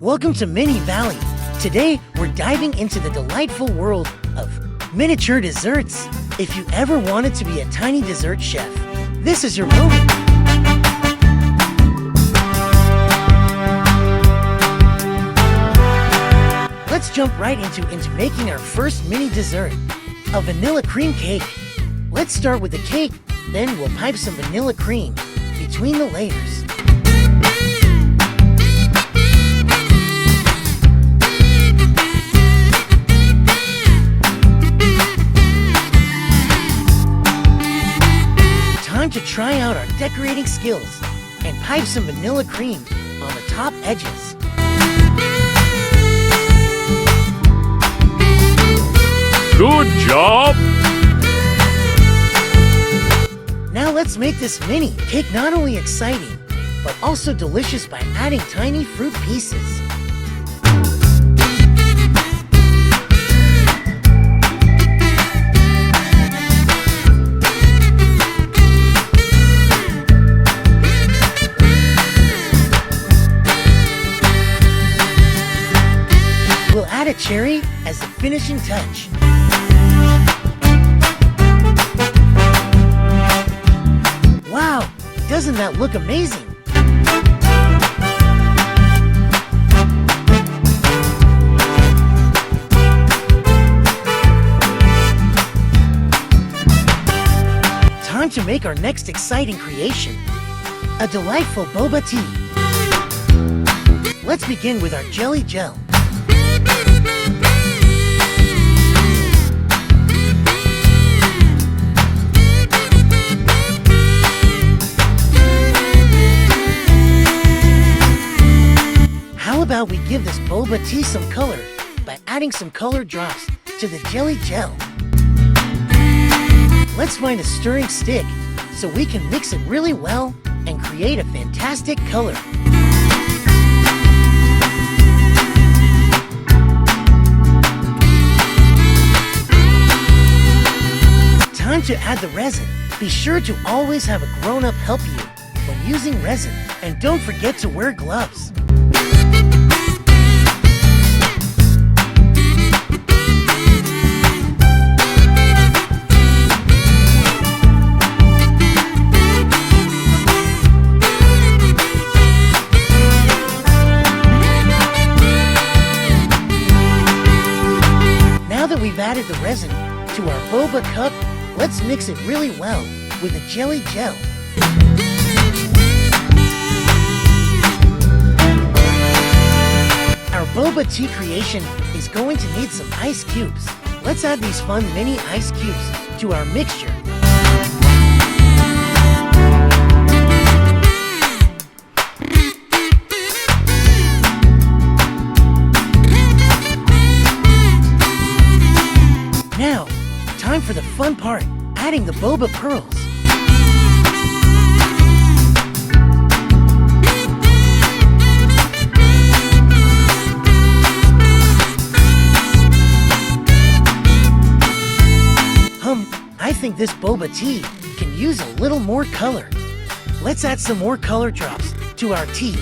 Welcome to Mini Valley. Today, we're diving into the delightful world of miniature desserts. If you ever wanted to be a tiny dessert chef, this is your moment. Let's jump right into making our first mini dessert, a vanilla cream cake. Let's start with the cake, then we'll pipe some vanilla cream between the layers. Time to try out our decorating skills and pipe some vanilla cream on the top edges. Good job! Now let's make this mini cake not only exciting, but also delicious by adding tiny fruit pieces. We'll add a cherry as the finishing touch. Wow, doesn't that look amazing? Time to make our next exciting creation, a delightful boba tea. Let's begin with our jelly gel. How about we give this boba tea some color by adding some color drops to the jelly gel? Let's find a stirring stick so we can mix it really well and create a fantastic color. Time to add the resin. Be sure to always have a grown-up help you when using resin, and don't forget to wear gloves. Now that we've added the resin to our boba cup, let's mix it really well with the jelly gel. Our boba tea creation is going to need some ice cubes. Let's add these fun mini ice cubes to our mixture. Now, time for the fun part, adding the boba pearls. I think this boba tea can use a little more color. Let's add some more color drops to our tea.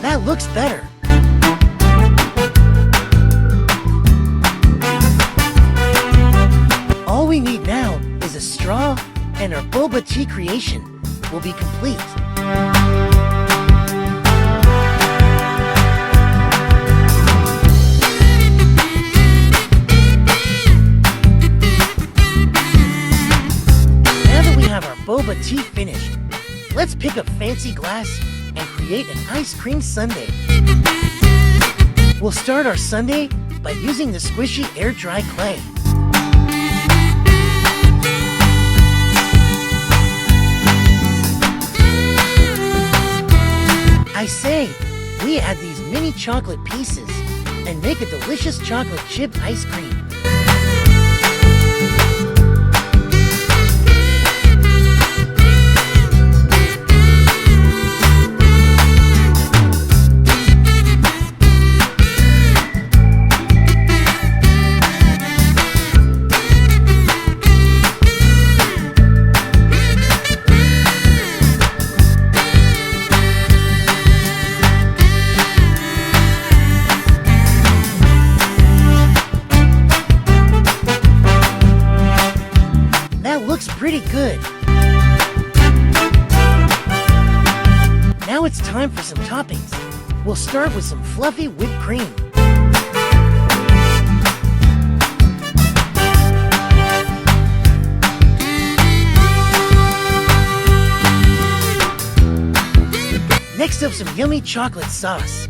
That looks better. All we need now is a straw, and our boba tea creation will be complete. Boba tea finished. Let's pick a fancy glass and create an ice cream sundae. We'll start our sundae by using the squishy air-dry clay. I say, we add these mini chocolate pieces and make a delicious chocolate chip ice cream. That looks pretty good. Now it's time for some toppings. We'll start with some fluffy whipped cream. Next up, some yummy chocolate sauce.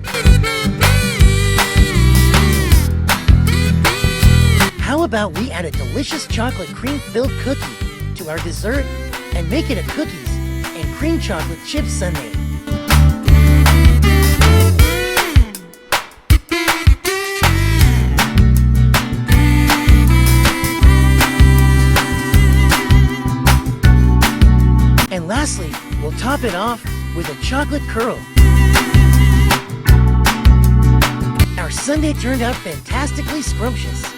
How about we add a delicious chocolate cream-filled cookie to our dessert and make it a cookies and cream chocolate chip sundae. And lastly, we'll top it off with a chocolate curl. Our sundae turned out fantastically scrumptious.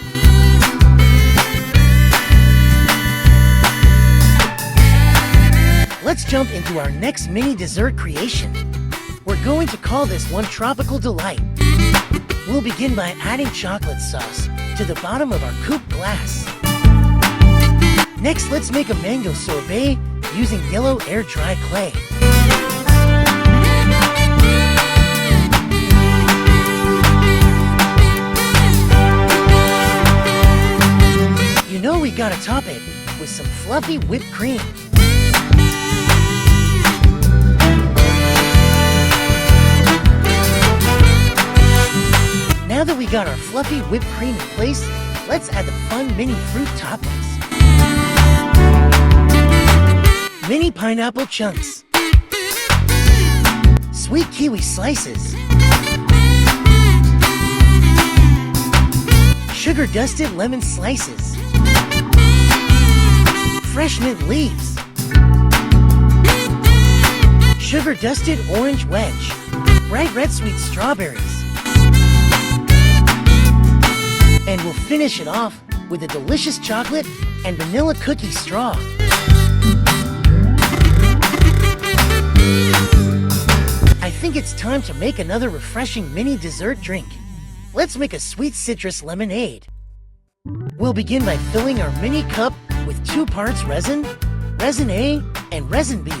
Let's jump into our next mini dessert creation. We're going to call this one Tropical Delight. We'll begin by adding chocolate sauce to the bottom of our coupe glass. Next, let's make a mango sorbet using yellow air dry clay. You know we gotta top it with some fluffy whipped cream. Now that we got our fluffy whipped cream in place, let's add the fun mini fruit toppings. Mini pineapple chunks. Sweet kiwi slices. Sugar-dusted lemon slices. Fresh mint leaves. Sugar-dusted orange wedge. Bright red sweet strawberries. And we'll finish it off with a delicious chocolate and vanilla cookie straw. I think it's time to make another refreshing mini dessert drink. Let's make a sweet citrus lemonade. We'll begin by filling our mini cup with 2 parts resin, resin A, and resin B.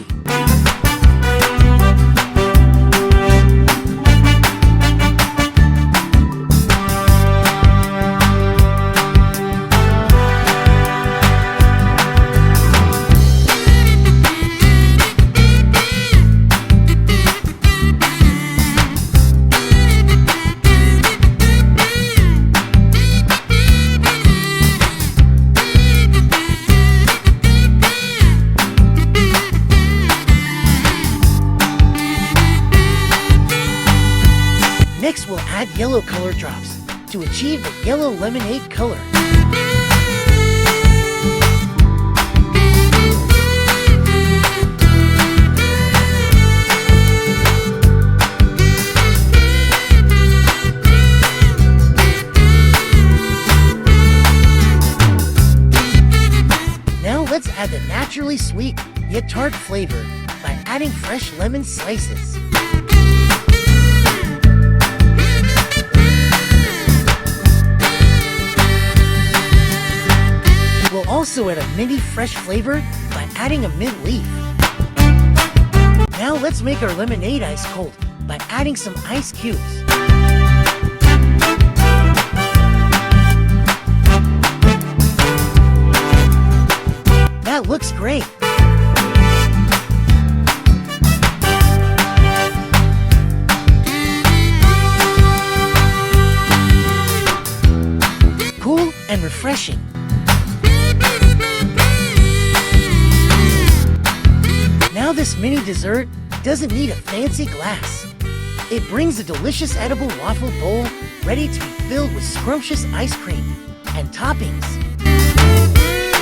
Next, we'll add yellow color drops to achieve the yellow lemonade color. Now let's add the naturally sweet yet tart flavor by adding fresh lemon slices. We'll also add a mini fresh flavor by adding a mint leaf. Now let's make our lemonade ice cold by adding some ice cubes. That looks great. Cool and refreshing. Now this mini dessert doesn't need a fancy glass. It brings a delicious edible waffle bowl ready to be filled with scrumptious ice cream and toppings.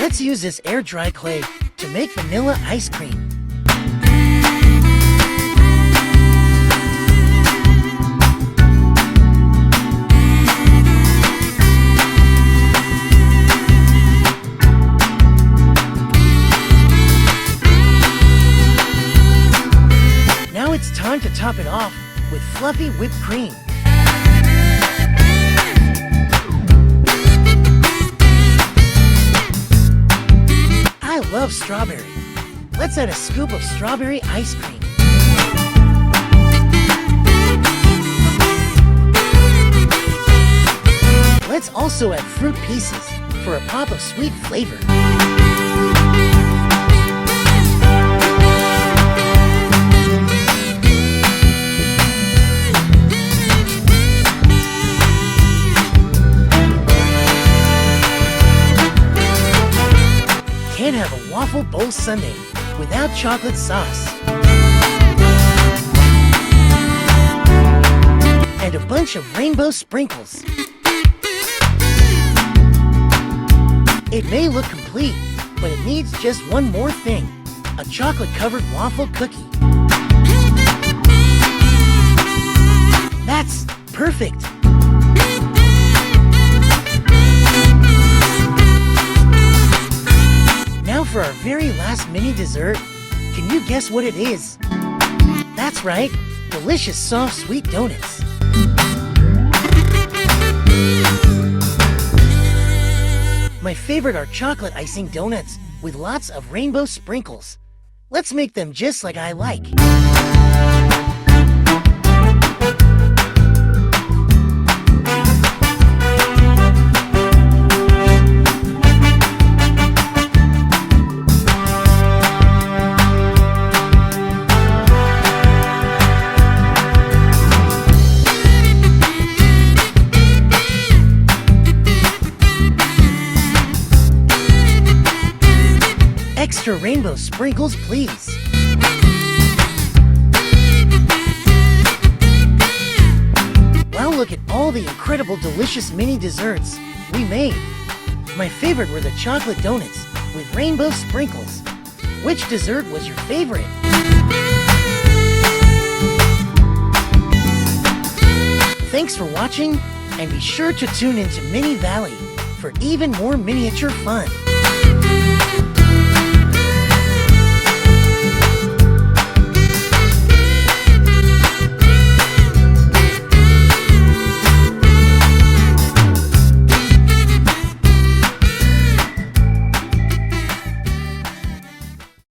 Let's use this air dry clay to make vanilla ice cream. Now it's time to top it off with fluffy whipped cream. I love strawberry. Let's add a scoop of strawberry ice cream. Let's also add fruit pieces for a pop of sweet flavor. Can't have a waffle bowl sundae without chocolate sauce. And a bunch of rainbow sprinkles. It may look complete, but it needs just one more thing: a chocolate-covered waffle cookie. That's perfect! Now for our very last mini dessert. Can you guess what it is? That's right, delicious soft sweet donuts. My favorite are chocolate icing donuts with lots of rainbow sprinkles. Let's make them just like I like. Extra rainbow sprinkles, please. Wow, look at all the incredible delicious mini desserts we made. My favorite were the chocolate donuts with rainbow sprinkles. Which dessert was your favorite? Thanks for watching, and be sure to tune into Mini Valley for even more miniature fun.